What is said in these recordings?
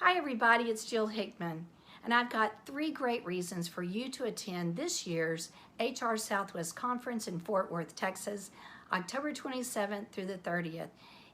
Hi everybody, it's Jill Hickman, and I've got 3 great reasons for you to attend this year's HR Southwest Conference in Fort Worth, Texas, October 27th through the 30th.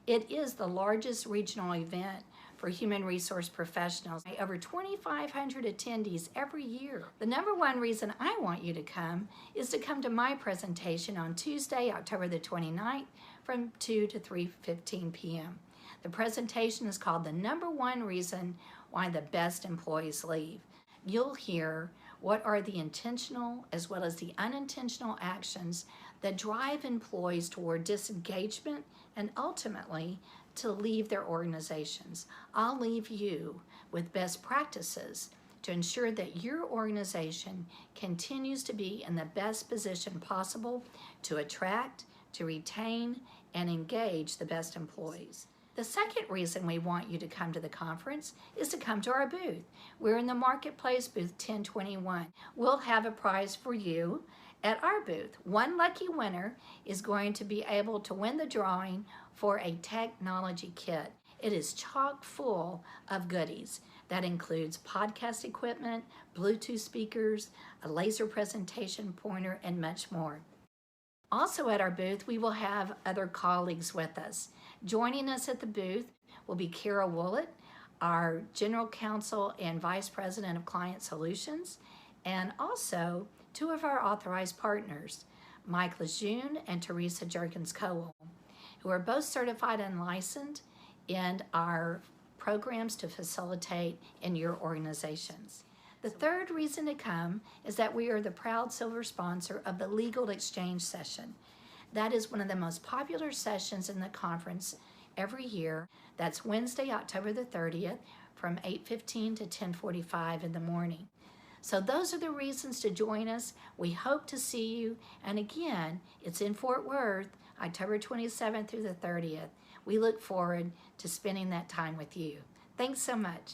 It is the largest regional event for human resource professionals. Over 2,500 attendees every year. The number one reason I want you to come is to come to my presentation on Tuesday, October the 29th from 2 to 3:15 p.m. The presentation is called The Number One Reason Why the Best Employees Leave. You'll hear what are the intentional as well as the unintentional actions that drive employees toward disengagement and ultimately to leave their organizations. I'll leave you with best practices to ensure that your organization continues to be in the best position possible to attract, to retain, and engage the best employees. The second reason we want you to come to the conference is to come to our booth. We're in the Marketplace, booth 1021. We'll have a prize for you at our booth. One lucky winner is going to be able to win the drawing for a technology kit. It is chock full of goodies. That includes podcast equipment, Bluetooth speakers, a laser presentation pointer, and much more. Also at our booth, we will have other colleagues with us. Joining us at the booth will be Kara Woollett, our General Counsel and Vice President of Client Solutions, and also 2 of our authorized partners, Mike Lejeune and Teresa Jerkins-Cowell, who are both certified and licensed in our programs to facilitate in your organizations. The third reason to come is that we are the proud silver sponsor of the Legal Exchange Session. That is one of the most popular sessions in the conference every year. That's Wednesday, October the 30th from 8:15 to 10:45 in the morning. So those are the reasons to join us. We hope to see you. And again, it's in Fort Worth, October 27th through the 30th. We look forward to spending that time with you. Thanks so much.